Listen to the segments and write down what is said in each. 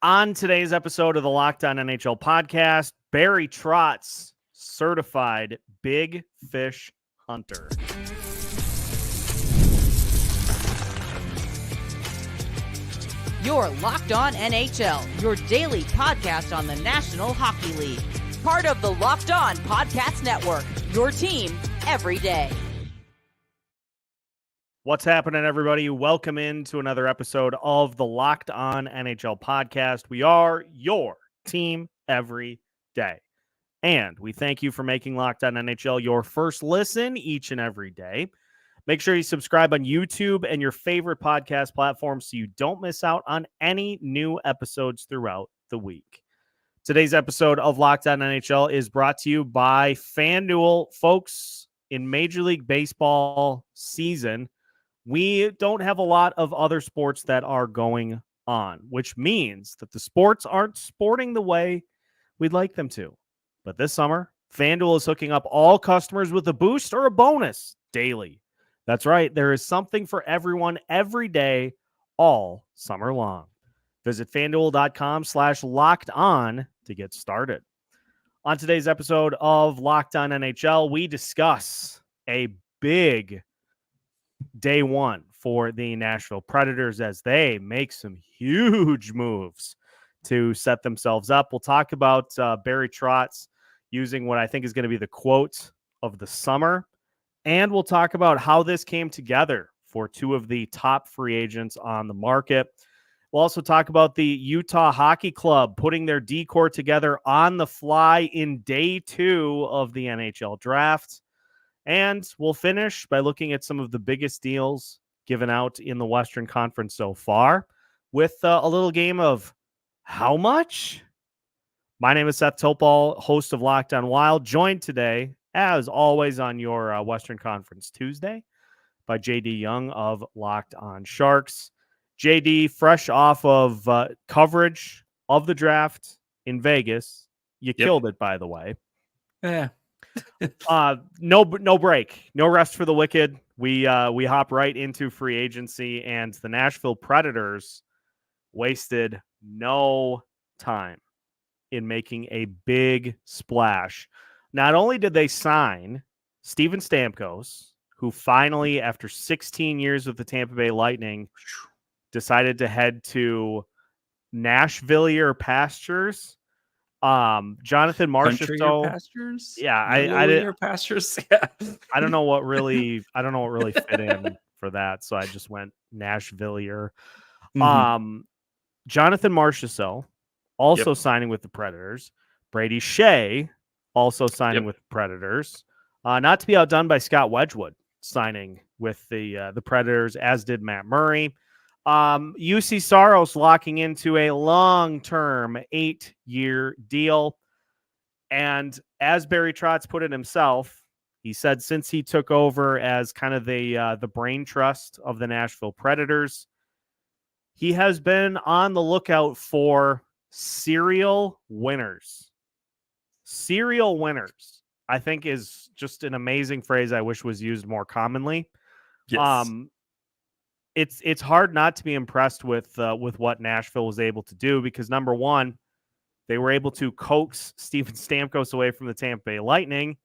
On today's episode of the Locked On NHL podcast, Barry Trotz, certified big fish hunter. You're Locked On NHL, your daily podcast on the National Hockey League. Part of the Locked On Podcast Network, your team every day. What's happening, everybody? Welcome into another episode of the Locked On NHL podcast. We are your team every day. And we thank you for making Locked On NHL your first listen each and every day. Make sure you subscribe on YouTube and your favorite podcast platform so you don't miss out on any new episodes throughout the week. Today's episode of Locked On NHL is brought to you by FanDuel. Folks, in Major League Baseball season, we don't have a lot of other sports that are going on, which means that the sports aren't sporting the way we'd like them to. But this summer, FanDuel is hooking up all customers with a boost or a bonus daily. That's right. There is something for everyone every day, all summer long. Visit FanDuel.com/locked on to get started. On today's episode of Locked On NHL, we discuss a big day one for the Nashville Predators as they make some huge moves to set themselves up. We'll talk about Barry Trotz using what I think is going to be the quote of the summer. And we'll talk about how this came together for two of the top free agents on the market. We'll also talk about the Utah Hockey Club putting their decor together on the fly in day 2 of the NHL Draft. And we'll finish by looking at some of the biggest deals given out in the Western Conference so far with a little game of how much? My name is Seth Toupal, host of Locked On Wild, joined today, as always, on your Western Conference Tuesday by JD Young of Locked On Sharks. JD, fresh off of coverage of the draft in Vegas. You killed it, by the way. Yeah. No break, no rest for the wicked. We hop right into free agency, and the Nashville Predators wasted no time in making a big splash. Not only did they sign Steven Stamkos, who finally, after 16 years with the Tampa Bay Lightning, decided to head to Nashville pastures. Jonathan Marchessault, pastures. Yeah, I did pastures. Yeah. I don't know what really fit in for that, so I just went Nashville. Jonathan Marchessault also signing with the Predators. Brady Skjei also signing with the Predators. Not to be outdone by Scott Wedgwood signing with the Predators, as did Matt Murray. UC Saros locking into a long-term 8-year deal. And as Barry Trotz put it himself, he said since he took over as kind of the brain trust of the Nashville Predators, he has been on the lookout for serial winners. Serial winners, I think, is just an amazing phrase I wish was used more commonly. Yes. It's hard not to be impressed with what Nashville was able to do because, number one, they were able to coax Steven Stamkos away from the Tampa Bay Lightning,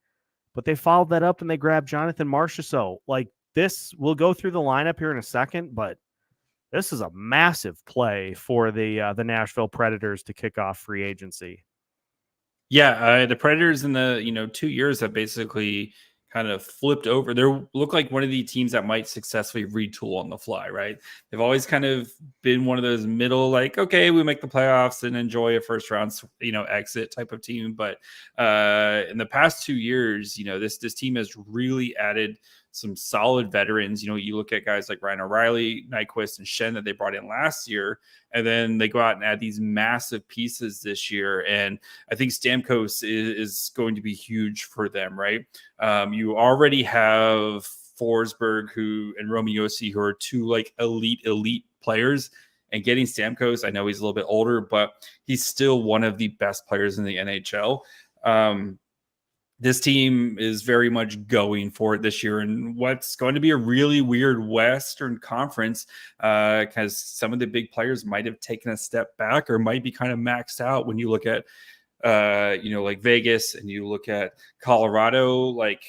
but they followed that up and they grabbed Jonathan Marchessault. Like this, we'll go through the lineup here in a second, but this is a massive play for the Nashville Predators to kick off free agency. Yeah, the Predators in the 2 years have basically kind of flipped over. They look like one of the teams that might successfully retool on the fly, right? They've always kind of been one of those middle, like, okay, we make the playoffs and enjoy a first round, exit type of team. But in the past 2 years, this team has really added some solid veterans. You look at guys like Ryan O'Reilly, Nyquist, and Shen that they brought in last year, and then they go out and add these massive pieces this year. And I think Stamkos is going to be huge for them, right? You already have Forsberg and Roman Josi, who are two like elite players. And getting Stamkos, I know he's a little bit older, but he's still one of the best players in the NHL. this team is very much going for it this year, and what's going to be a really weird Western Conference, because some of the big players might have taken a step back or might be kind of maxed out. When you look at, like Vegas, and you look at Colorado, like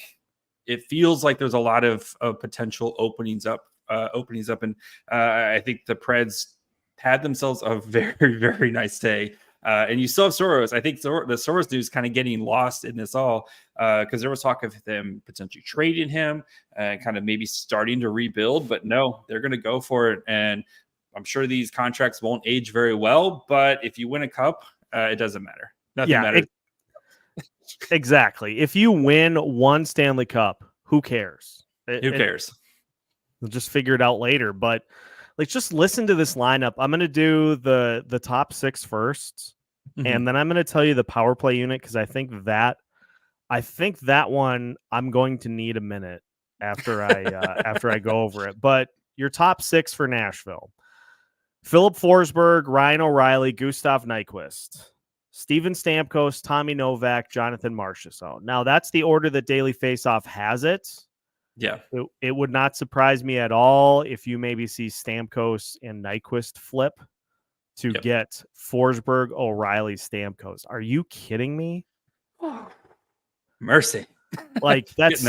it feels like there's a lot of potential openings up, and I think the Preds had themselves a very, very nice day. And you still have Soros. I think the Soros news kind of getting lost in this all, because there was talk of them potentially trading him and kind of maybe starting to rebuild. But no, they're going to go for it. And I'm sure these contracts won't age very well. But if you win a cup, it doesn't matter. Nothing matters. Exactly. If you win one Stanley Cup, who cares? Who cares? We'll just figure it out later. But just listen to this lineup. I'm going to do the top 6 first, and then I'm going to tell you the power play unit, because I think that one I'm going to need a minute after I go over it. But your top 6 for Nashville: Philip Forsberg, Ryan O'Reilly, Gustav Nyquist, Steven Stamkos, Tommy Novak, Jonathan Marchessault. Now that's the order that Daily Faceoff has it. Yeah, it would not surprise me at all if you maybe see Stamkos and Nyquist flip to get Forsberg, O'Reilly, Stamkos. Are you kidding me? Mercy. Like that's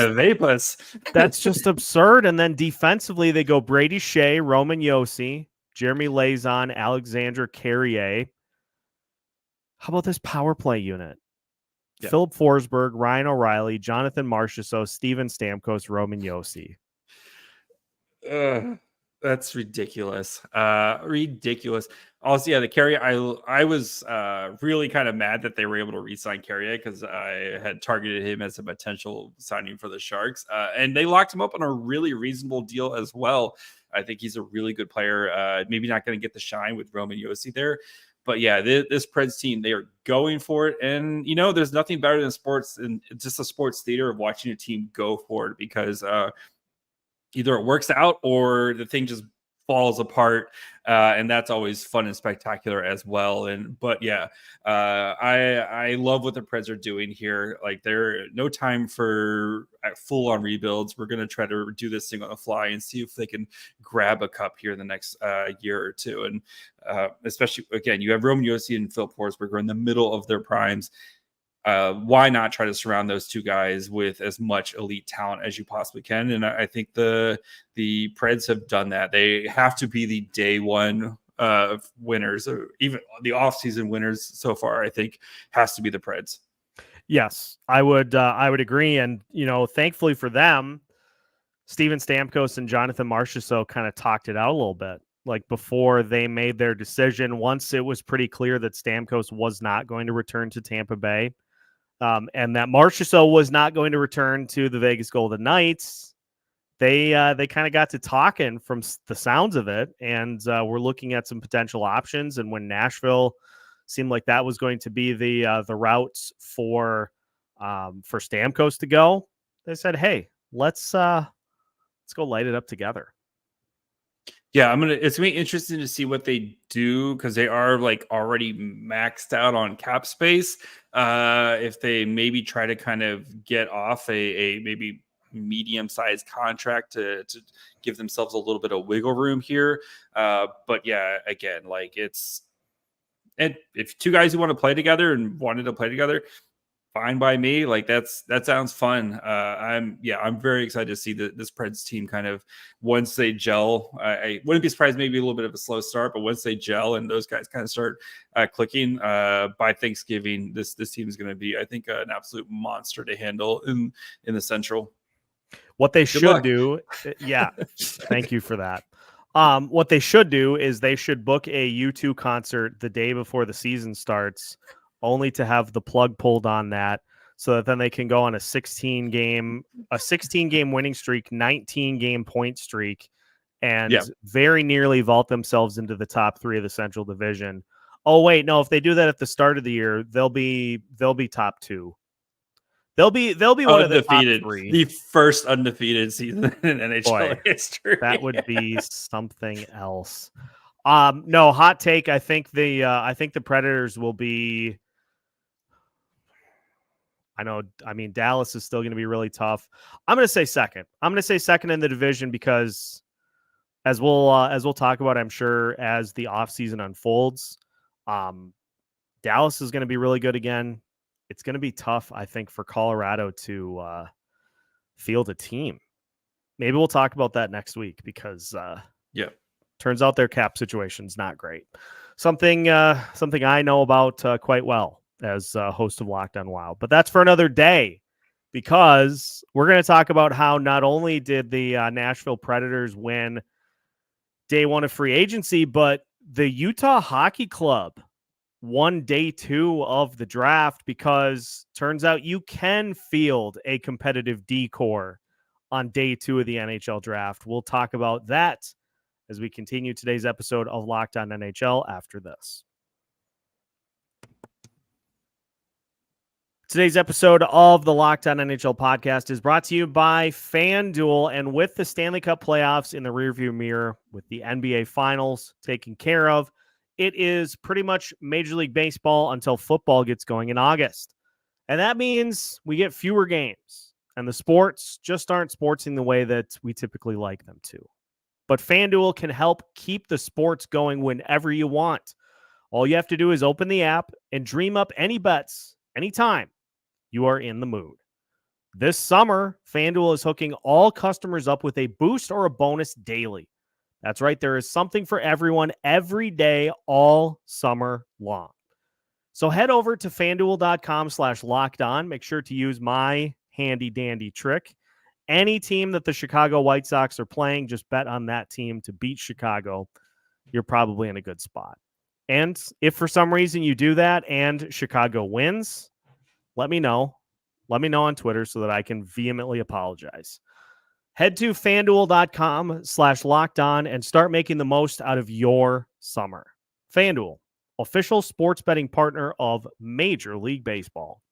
that's just absurd. And then defensively, they go Brady Skjei, Roman Josi, Jeremy Lauzon, Alexandre Carrier. How about this power play unit? Yeah. Philip Forsberg, Ryan O'Reilly, Jonathan Marchessault, Steven Stamkos, Roman Josi. That's ridiculous. Ridiculous. Also, yeah, the Carrier. I was really kind of mad that they were able to re-sign Carrier, because I had targeted him as a potential signing for the Sharks, and they locked him up on a really reasonable deal as well. I think he's a really good player. Maybe not going to get the shine with Roman Josi there. But yeah, this Preds team, they are going for it. And, there's nothing better than sports and just a sports theater of watching a team go for it, because either it works out or the thing just falls apart. And that's always fun and spectacular as well. But yeah, I love what the Preds are doing here. Like, there no time for full on rebuilds. We're going to try to do this thing on the fly and see if they can grab a cup here in the next year or two. And especially, again, you have Roman Josi and Phil Forsberg are in the middle of their primes. Why not try to surround those two guys with as much elite talent as you possibly can? And I think the Preds have done that. They have to be the day one winners, or even the offseason winners so far. I think has to be the Preds. Yes, I would agree. And, thankfully for them, Steven Stamkos and Jonathan Marchessault kind of talked it out a little bit. Like, before they made their decision, once it was pretty clear that Stamkos was not going to return to Tampa Bay, and that Marchessault was not going to return to the Vegas Golden Knights, they kind of got to talking from the sounds of it, and we're looking at some potential options. And when Nashville seemed like that was going to be the routes for Stamkos to go, they said, "Hey, let's go light it up together." Yeah, it's gonna be interesting to see what they do, because they are like already maxed out on cap space. If they maybe try to kind of get off a maybe medium-sized contract to give themselves a little bit of wiggle room here. But yeah, again, like and if two guys who want to play together and wanted to play together, fine by me. Like, that sounds fun. I'm very excited to see this Preds team kind of, once they gel. I wouldn't be surprised, maybe a little bit of a slow start, but once they gel and those guys kind of start clicking, by Thanksgiving, this team is going to be, I think, an absolute monster to handle in the Central. What they should do, yeah, thank you for that. What they should do is they should book a U2 concert the day before the season starts, only to have the plug pulled on that, so that then they can go on a 16 game winning streak, 19 game point streak, and very nearly vault themselves into the top 3 of the Central Division. Oh wait, no, if they do that at the start of the year, they'll be top 2. They'll be one of the top 3. The first undefeated season in NHL history. That would be something else. No, hot take. I think the Predators will be Dallas is still going to be really tough. I'm going to say second. I'm going to say second in the division because as we'll talk about, I'm sure, as the offseason unfolds, Dallas is going to be really good again. It's going to be tough, I think, for Colorado to field a team. Maybe we'll talk about that next week because turns out their cap situation's not great. Something I know about quite well as host of Locked On Wild. But that's for another day, because we're going to talk about how not only did the Nashville Predators win day one of free agency, but the Utah Hockey Club won day two of the draft, because turns out you can field a competitive D-core on day two of the NHL draft. We'll talk about that as we continue today's episode of Locked On NHL after this. Today's episode of the Locked On NHL podcast is brought to you by FanDuel. And with the Stanley Cup playoffs in the rearview mirror, with the NBA Finals taken care of, it is pretty much Major League Baseball until football gets going in August. And that means we get fewer games, and the sports just aren't sportsing the way that we typically like them to. But FanDuel can help keep the sports going whenever you want. All you have to do is open the app and dream up any bets anytime you are in the mood. This summer, FanDuel is hooking all customers up with a boost or a bonus daily. That's right, there is something for everyone every day, all summer long. So head over to FanDuel.com/lockedon. Make sure to use my handy dandy trick. Any team that the Chicago White Sox are playing, just bet on that team to beat Chicago. You're probably in a good spot. And if for some reason you do that and Chicago wins, let me know. Let me know on Twitter so that I can vehemently apologize. Head to FanDuel.com/lockedon and start making the most out of your summer. FanDuel, official sports betting partner of Major League Baseball.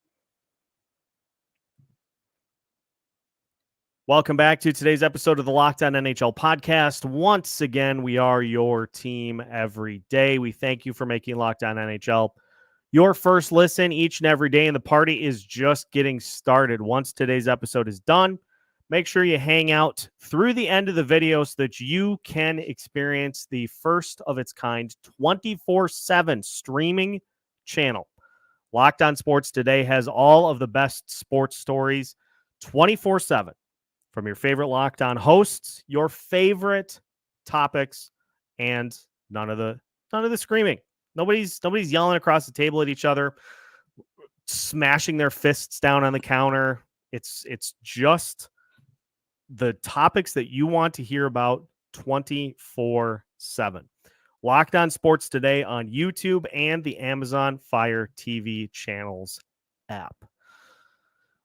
Welcome back to today's episode of the Locked On NHL podcast. Once again, we are your team every day. We thank you for making Locked On NHL your first listen each and every day, and the party is just getting started. Once today's episode is done, make sure you hang out through the end of the video so that you can experience the first of its kind 24/7 streaming channel. Locked On Sports Today has all of the best sports stories 24/7 from your favorite Locked On hosts, your favorite topics, and none of the screaming. Nobody's yelling across the table at each other, smashing their fists down on the counter. It's just the topics that you want to hear about 24/7. Locked On Sports Today on YouTube and the Amazon Fire TV channels app.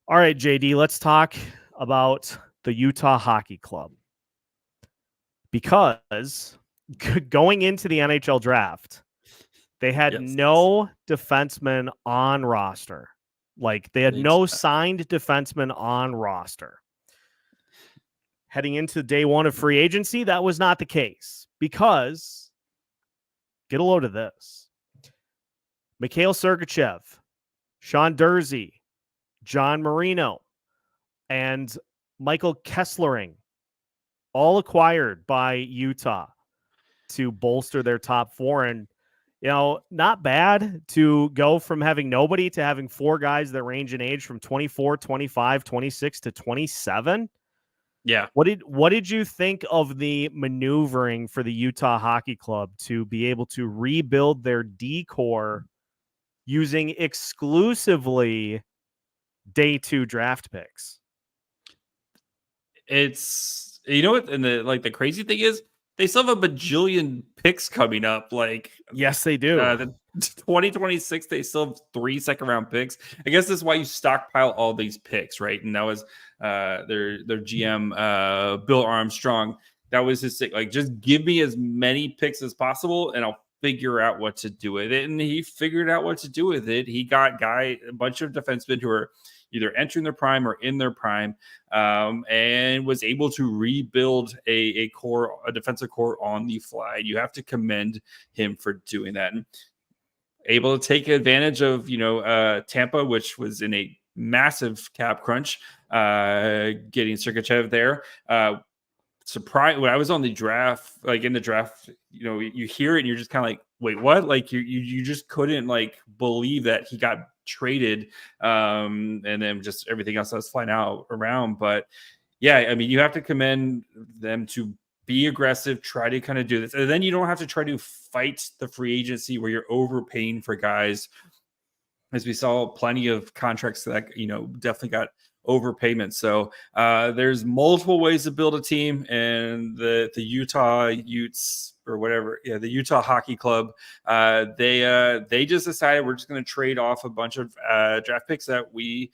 All right, JD, let's talk about the Utah Hockey Club. Because going into the NHL draft, they had no defensemen on roster. Like, they had no signed defensemen on roster. Heading into day one of free agency, that was not the case, because get a load of this. Mikhail Sergachev, Sean Durzi, John Marino, and Michael Kesslering, all acquired by Utah to bolster their top four. And, you know, not bad to go from having nobody to having four guys that range in age from 24, 25, 26 to 27. Yeah. What did you think of the maneuvering for the Utah Hockey Club to be able to rebuild their D-core using exclusively day two draft picks? It's, you know what, and the crazy thing is, they still have a bajillion picks coming up. Like, yes, they do. The 2026, they still have 3 second-round picks. I guess that's why you stockpile all these picks, right? And that was their GM, Bill Armstrong. That was his thing. Like, just give me as many picks as possible, and I'll figure out what to do with it. And he figured out what to do with it. He got a bunch of defensemen who are either entering their prime or in their prime, and was able to rebuild a defensive core on the fly. You have to commend him for doing that. And able to take advantage of, Tampa, which was in a massive cap crunch, getting Sergachev there. Surprise when I was on the draft, like in the draft, you hear it and you're just kind of like, wait, what? Like you just couldn't like believe that he got traded, and then just everything else that was flying out around. But yeah, I mean, you have to commend them to be aggressive, try to kind of do this, and then you don't have to try to fight the free agency where you're overpaying for guys, as we saw plenty of contracts that definitely got overpayment. So there's multiple ways to build a team, and the Utah Utes or whatever, the Utah Hockey Club, they just decided we're just going to trade off a bunch of draft picks that we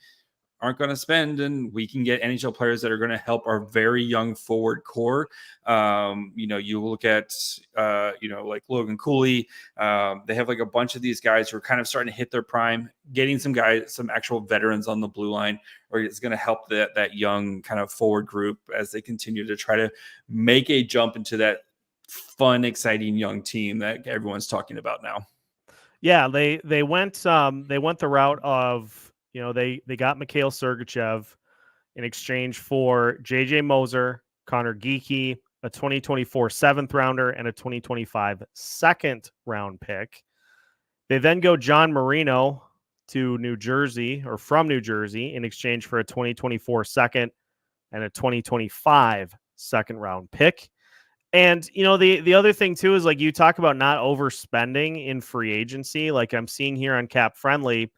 aren't going to spend, and we can get NHL players that are going to help our very young forward core. You look at like Logan Cooley. They have like a bunch of these guys who are kind of starting to hit their prime, getting some actual veterans on the blue line, or it's going to help that young kind of forward group as they continue to try to make a jump into that fun, exciting young team that everyone's talking about now. Yeah, they went the route of, they got Mikhail Sergachev in exchange for JJ Moser, Connor Geekie, a 2024 7th rounder, and a 2025 2nd round pick. They then go John Marino to New Jersey, or from New Jersey, in exchange for a 2024 2nd and a 2025 2nd round pick. And, the other thing too is, like, you talk about not overspending in free agency. Like I'm seeing here on Cap Friendly,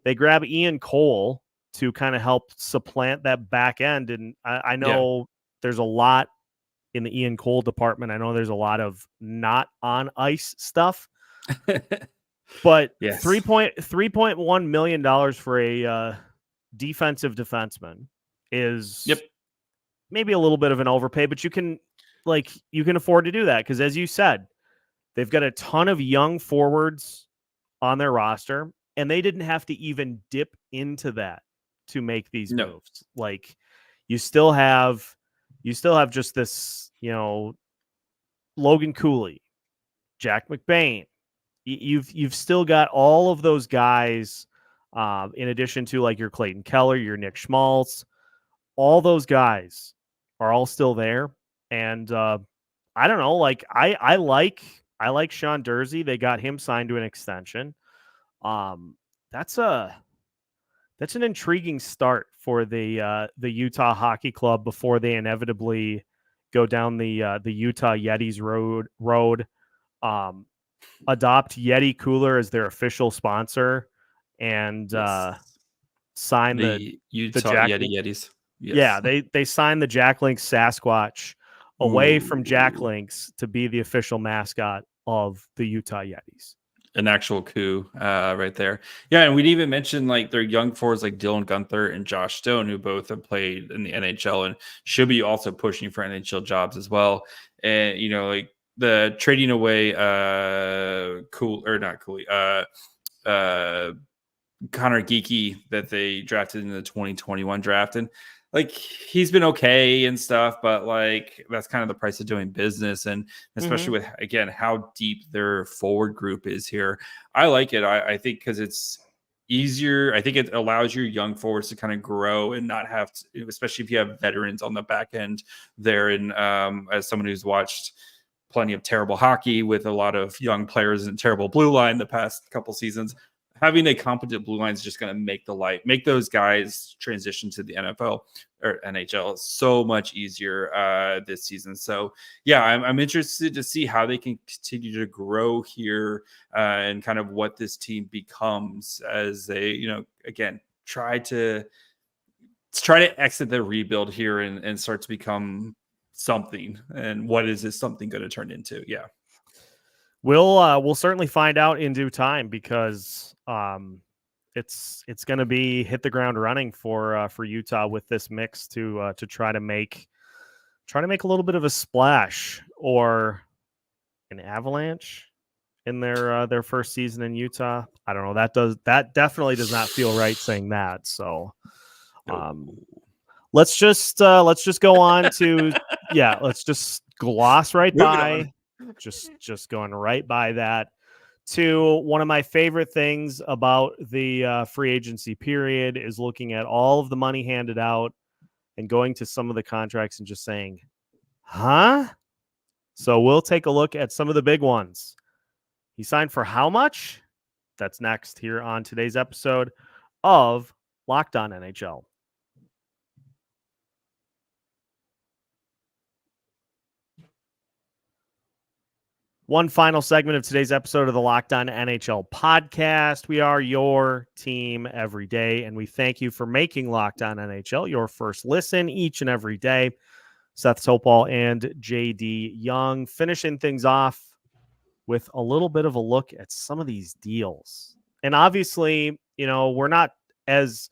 they grab Ian Cole to kind of help supplant that back end. And I know there's a lot in the Ian Cole department. I know there's a lot of not on ice stuff, but yes. $3.1 million for a defensive defenseman is maybe a little bit of an overpay, but you can afford to do that. Cause as you said, they've got a ton of young forwards on their roster, and they didn't have to even dip into that to make these moves. Like you still have just this, Logan Cooley, Jack McBain. You've still got all of those guys, in addition to like your Clayton Keller, your Nick Schmaltz. All those guys are all still there. And I don't know, like I like Sean Durzi. They got him signed to an extension. That's an intriguing start for the Utah Hockey Club before they inevitably go down the Utah Yetis road. Adopt Yeti Cooler as their official sponsor, and sign the Utah Yetis. Yes. Yeah, they signed the Jack Lynx Sasquatch away from Jack Lynx to be the official mascot of the Utah Yetis. An actual coup right there. Yeah, and we'd even mention like their young forwards like Dylan Gunther and Josh Stone, who both have played in the NHL and should be also pushing for NHL jobs as well. And like the trading away Connor Geekie that they drafted in the 2021 draft, and like he's been okay and stuff, but like that's kind of the price of doing business, and especially with again how deep their forward group is here. I like it. I think because it's easier. I think it allows your young forwards to kind of grow and not have to, especially if you have veterans on the back end there. And as someone who's watched plenty of terrible hockey with a lot of young players and terrible blue line the past couple seasons, having a competent blue line is just going to make those guys transition to the NFL or NHL so much easier this season. So yeah, I'm interested to see how they can continue to grow here and kind of what this team becomes as they, again, try to exit the rebuild here and start to become something. And what is this something going to turn into? Yeah. We'll certainly find out in due time, because it's going to be hit the ground running for Utah with this mix to try to make a little bit of a splash or an avalanche in their first season in Utah. I don't know. That definitely does not feel right saying that. So let's just go on to let's just gloss right by. Just going right by that to one of my favorite things about the free agency period is looking at all of the money handed out and going to some of the contracts and just saying, huh? So we'll take a look at some of the big ones. He signed for how much? That's next here on today's episode of Locked On NHL. One final segment of today's episode of the Locked On NHL podcast. We are your team every day, and we thank you for making Locked On NHL your first listen each and every day. Seth Toupal and JD Young finishing things off with a little bit of a look at some of these deals. And obviously, we're not as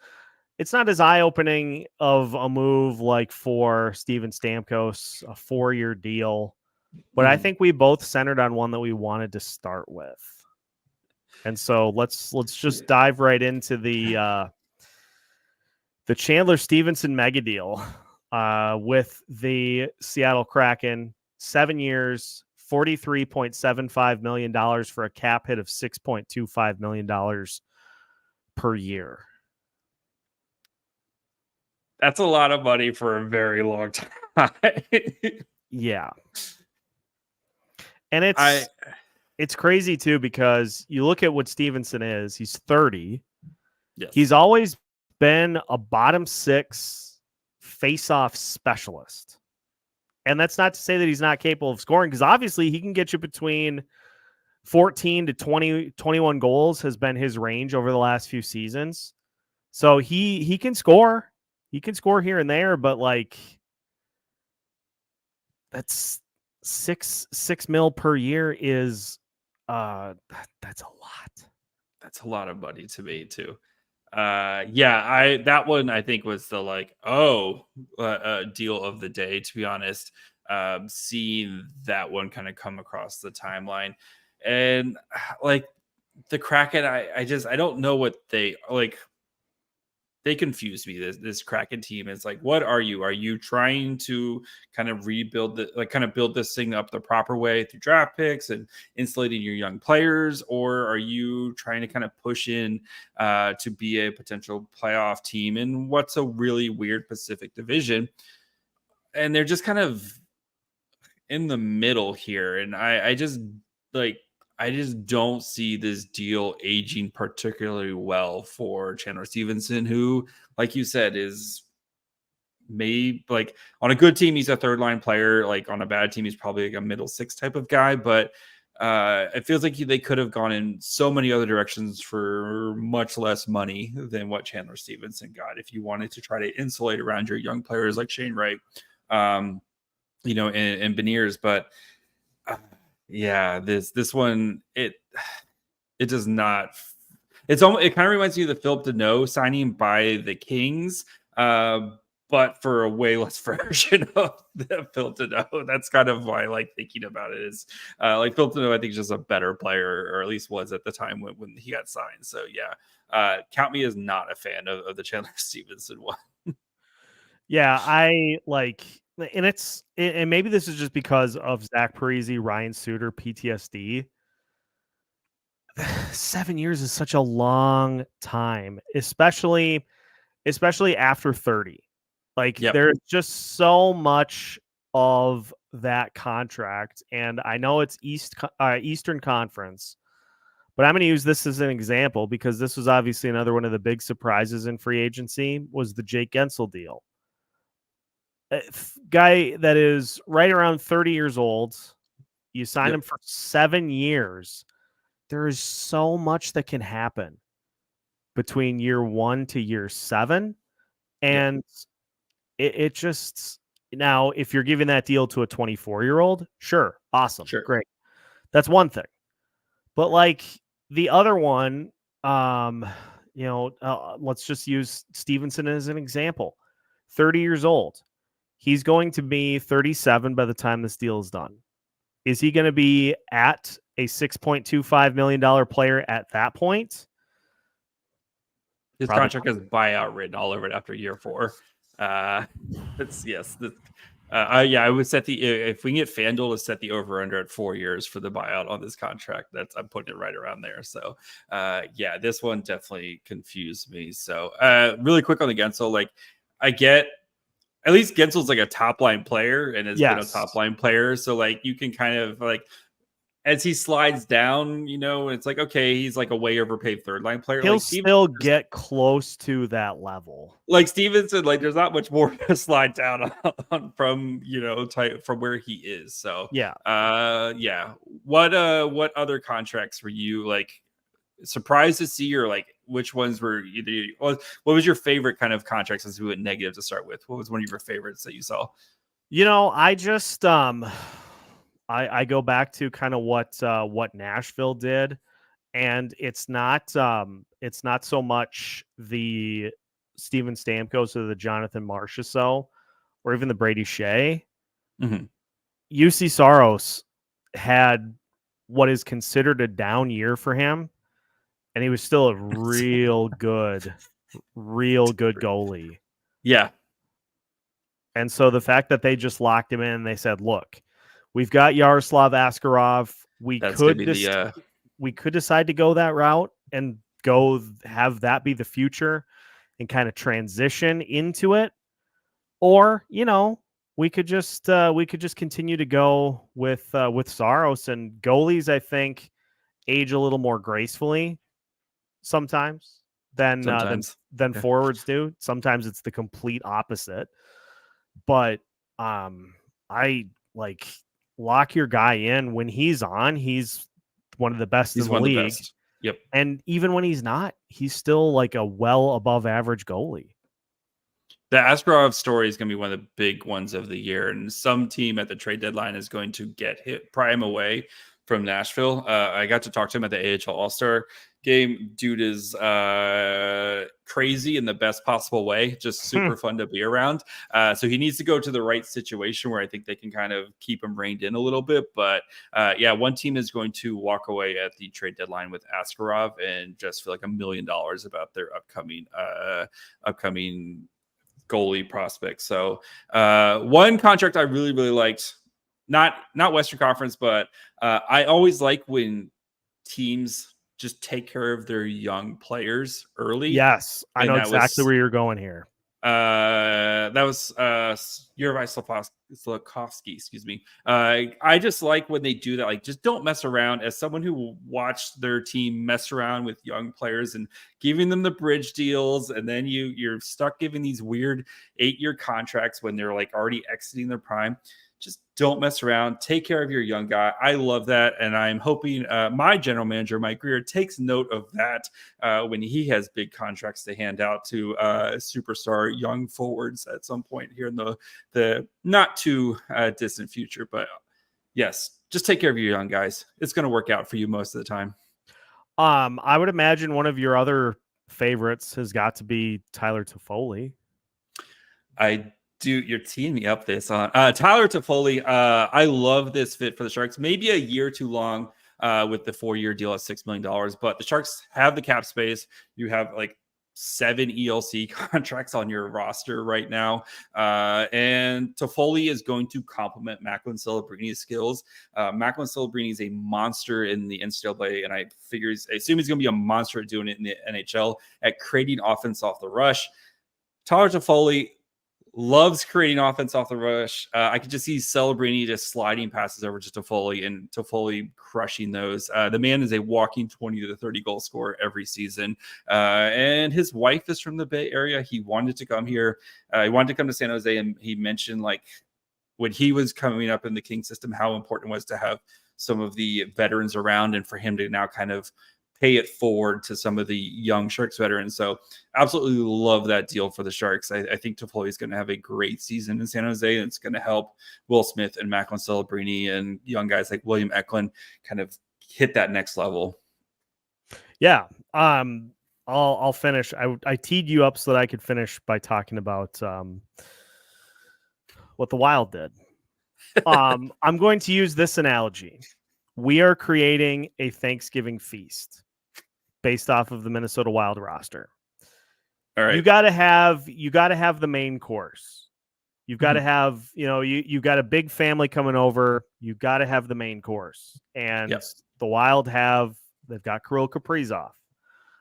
it's not as eye-opening of a move like for Steven Stamkos, a 4-year deal. But I think we both centered on one that we wanted to start with. And so let's just dive right into the Chandler Stevenson mega deal with the Seattle Kraken. 7 years, $43.75 million for a cap hit of $6.25 million per year. That's a lot of money for a very long time. Yeah. And it's crazy too, because you look at what Stevenson is. He's 30. Yes. He's always been a bottom 6 face-off specialist. And that's not to say that he's not capable of scoring, because obviously he can get you between 14 to 20, 21 goals has been his range over the last few seasons. So he can score. He can score here and there, but that's $6 million per year is that's a lot. That's a lot of money to me too. That one I think was the deal of the day, to be honest. Seeing that one kind of come across the timeline, and the Kraken, I don't know what they like. They confused me. This Kraken team is what are you? Are you trying to kind of rebuild build this thing up the proper way through draft picks and insulating your young players, or are you trying to kind of push in to be a potential playoff team in what's a really weird Pacific Division? And they're just kind of in the middle here, and I just don't see this deal aging particularly well for Chandler Stevenson, who, like you said, is maybe on a good team, he's a third line player. On a bad team, he's probably a middle 6 type of guy. But it feels like they could have gone in so many other directions for much less money than what Chandler Stevenson got. If you wanted to try to insulate around your young players like Shane Wright, and Beniers, but. This one, it does not. It kind of reminds me of the Philip Deneau signing by the Kings, but for a way less version of the Philip Deneau. That's kind of why I like thinking about it. Is Philip Deneau, I think, is just a better player, or at least was at the time when he got signed. So count me as not a fan of the Chandler Stevenson one. Yeah, and maybe this is just because of Zach Parise, Ryan Suter, PTSD. 7 years is such a long time, especially after 30. There's just so much of that contract, and I know it's Eastern Conference, but I'm going to use this as an example because this was obviously another one of the big surprises in free agency was the Jake Gensel deal. Guy that is right around 30 years old. You sign him for 7 years. There is so much that can happen between year 1 to year 7. And it just, now, if you're giving that deal to a 24-year-old, sure. Awesome. Sure. Great. That's one thing. But the other one, let's just use Stevenson as an example. 30 years old. He's going to be 37 by the time this deal is done. Is he going to be at a $6.25 million player at that point? His contract has buyout written all over it after year 4. I would set if we can get FanDuel to set the over under at 4 years for the buyout on this contract, I'm putting it right around there. So this one definitely confused me. So really quick on the Gensel, like I get at least Gensel's like a top line player and has been a top line player. So like you can kind of like as he slides down, it's like, okay, he's like a way overpaid third line player. He'll like still get close to that level. Like Steven said, like there's not much more to slide down on from, from where he is. So What other contracts were you like surprised to see, or like which ones were what was your favorite kind of contracts as we went negative to start with? What was one of your favorites that you saw? I just I go back to kind of what Nashville did, and it's not so much the Steven Stamkos or the Jonathan Marchessault or even the Brady Skjei. Mm-hmm. UC Saros had what is considered a down year for him, and he was still a real good goalie. Yeah. And so the fact that they just locked him in, they said, look, we've got Yaroslav Askarov. We could decide to go that route and go have that be the future and kind of transition into it. Or, we could just continue to go with Saros, and goalies, I think, age a little more gracefully sometimes than forwards do. Sometimes it's the complete opposite. But I like lock your guy in when he's on. He's one of the best in the league. Yep. And even when he's not, he's still like a well above average goalie. The Askarov story is going to be one of the big ones of the year, and some team at the trade deadline is going to pry him away from Nashville. I got to talk to him at the AHL All-Star game. Dude is crazy in the best possible way, just super fun to be around. So he needs to go to the right situation where I think they can kind of keep him reined in a little bit. But one team is going to walk away at the trade deadline with Askarov and just feel like $1 million about their upcoming goalie prospect. So one contract I really, really liked, not Western Conference, but I always like when teams just take care of their young players early. Yes, I know exactly where you're going here. That was Yuri Slafkovsky, excuse me. I just like when they do that. Like, just don't mess around. As someone who watched their team mess around with young players and giving them the bridge deals, and then you're stuck giving these weird 8-year contracts when they're like already exiting their prime. Just don't mess around. Take care of your young guy. I love that. And I'm hoping my general manager, Mike Greer, takes note of that when he has big contracts to hand out to superstar young forwards at some point here in the not too distant future. But yes, just take care of your young guys. It's going to work out for you most of the time. I would imagine one of your other favorites has got to be Tyler Toffoli. You're teeing me up this on Tyler Toffoli. I love this fit for the Sharks. Maybe a year too long with the 4-year deal at $6 million, but the Sharks have the cap space. You have like 7 ELC contracts on your roster right now. And Toffoli is going to complement Macklin Celebrini's skills. Macklin Celebrini is a monster in the NCAA, and I assume he's going to be a monster at doing it in the NHL at creating offense off the rush. Tyler Toffoli loves creating offense off the rush. I could just see Celebrini just sliding passes over to Toffoli and Toffoli crushing those. The man is a walking 20 to 30 goal scorer every season. And his wife is from the Bay Area. He wanted to come here. He wanted to come to San Jose, and he mentioned like when he was coming up in the King system, how important it was to have some of the veterans around and for him to now kind of pay it forward to some of the young Sharks veterans. So absolutely love that deal for the Sharks. I think Toffoli is going to have a great season in San Jose, and it's going to help Will Smith and Macklin Celebrini and young guys like William Eklund kind of hit that next level. Yeah. I'll finish. I teed you up so that I could finish by talking about what the Wild did. I'm going to use this analogy. We are creating a Thanksgiving feast based off of the Minnesota Wild roster. All right. You got to have the main course. You've got to have, you've got a big family coming over. You've got to have the main course. And the Wild they've got Kirill Kaprizov.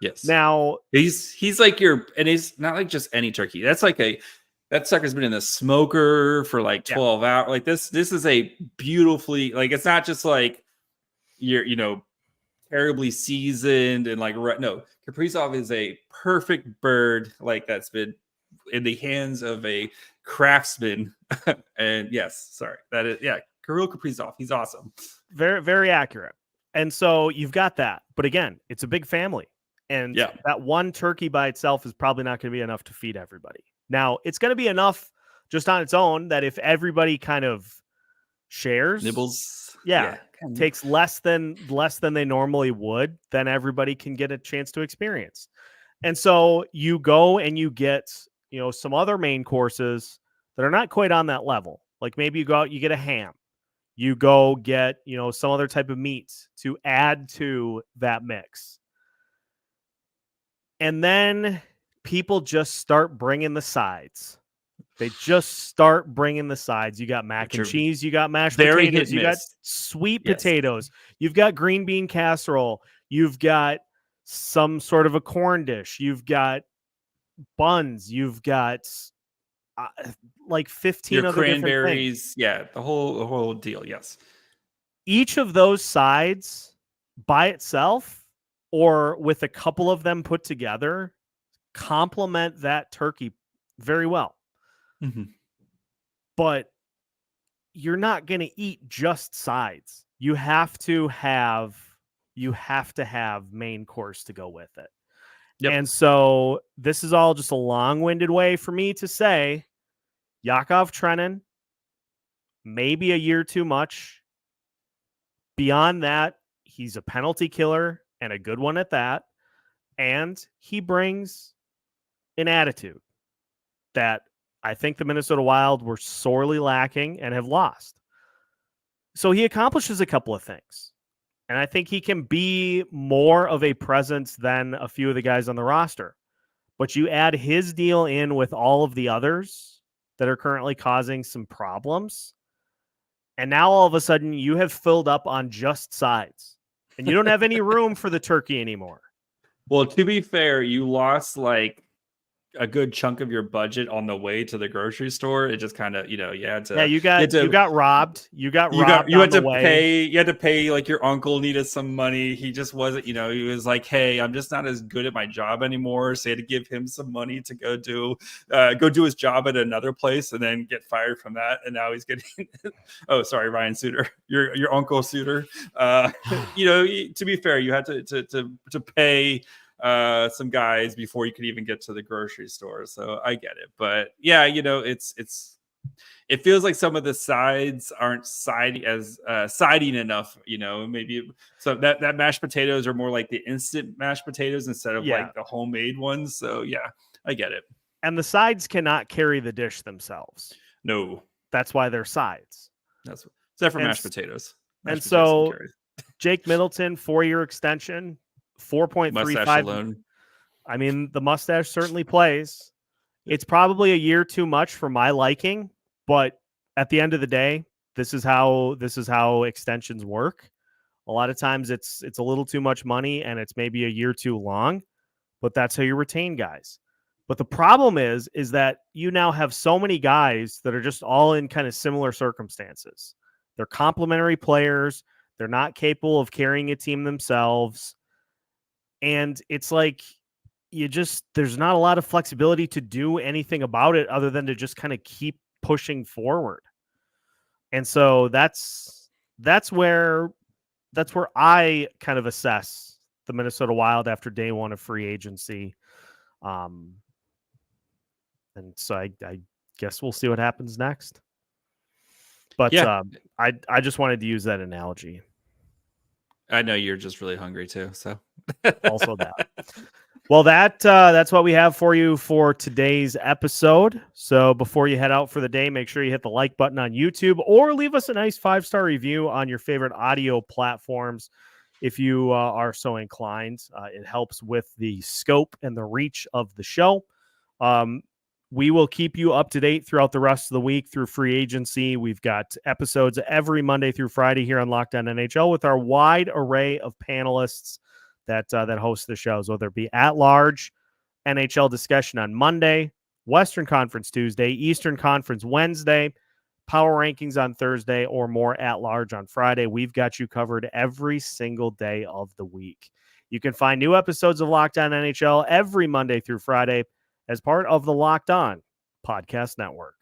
Yes. Now he's like and he's not like just any turkey. That's like that sucker's been in the smoker for like 12 hours. Like this is a beautifully, like, it's not just like you're, terribly seasoned and like, no, Kaprizov is a perfect bird. Like that's been in the hands of a craftsman. And Kirill Kaprizov, he's awesome. Very, very accurate. And so you've got that, but again, it's a big family, and that one turkey by itself is probably not going to be enough to feed everybody. Now it's going to be enough just on its own that if everybody kind of shares, nibbles, takes less than they normally would, then everybody can get a chance to experience. And so you go and you get, some other main courses that are not quite on that level. Like maybe you go out, you get a ham, you go get, some other type of meat to add to that mix. And then people just start bringing the sides. They just start bringing the sides. You got mac and cheese. You got mashed potatoes. You got sweet potatoes. You've got green bean casserole. You've got some sort of a corn dish. You've got buns. You've got like 15 other cranberries. Different things. The whole deal. Yes. Each of those sides by itself or with a couple of them put together complement that turkey very well. Mm-hmm. But you're not going to eat just sides. You have to have main course to go with it. Yep. And so this is all just a long-winded way for me to say Yakov Trenin, maybe a year too much. Beyond that, he's a penalty killer and a good one at that. And he brings an attitude that I think the Minnesota Wild were sorely lacking and have lost. So he accomplishes a couple of things. And I think he can be more of a presence than a few of the guys on the roster. But you add his deal in with all of the others that are currently causing some problems. And now all of a sudden you have filled up on just sides. And you don't have any room for the turkey anymore. Well, to be fair, you lost like a good chunk of your budget on the way to the grocery store. It just kind of, you had to. Yeah, you got robbed. You had to pay like your uncle needed some money. He just wasn't, he was like, hey, I'm just not as good at my job anymore. So you had to give him some money to go do his job at another place and then get fired from that. And now he's getting, oh, sorry, Ryan Suter, your uncle Suter. To be fair, you had to pay some guys before you could even get to the grocery store. So I get it. But yeah, it feels like some of the sides aren't siding enough, maybe so that mashed potatoes are more like the instant mashed potatoes instead of like the homemade ones. So yeah, I get it. And the sides cannot carry the dish themselves. No. That's why they're sides. Except for mashed potatoes. And so Jake Middleton, 4-year extension, 4.35 alone. I mean, the mustache certainly plays. It's probably a year too much for my liking, but at the end of the day, this is how extensions work. A lot of times it's a little too much money and it's maybe a year too long, but that's how you retain guys. But the problem is that you now have so many guys that are just all in kind of similar circumstances. They're complementary players. They're not capable of carrying a team themselves. And it's like there's not a lot of flexibility to do anything about it other than to just kind of keep pushing forward. And so that's where I kind of assess the Minnesota Wild after day one of free agency. And so I guess we'll see what happens next. But I just wanted to use that analogy. I know you're just really hungry too, so also that. Well, that's what we have for you for today's episode. So before you head out for the day, make sure you hit the like button on YouTube or leave us a nice 5-star review on your favorite audio platforms if you are so inclined. It helps with the scope and the reach of the show. We will keep you up to date throughout the rest of the week through free agency. We've got episodes every Monday through Friday here on Locked On NHL with our wide array of panelists that host the shows, whether it be at large NHL discussion on Monday, Western Conference Tuesday, Eastern Conference Wednesday, power rankings on Thursday, or more at large on Friday. We've got you covered every single day of the week. You can find new episodes of Locked On NHL every Monday through Friday as part of the Locked On Podcast Network.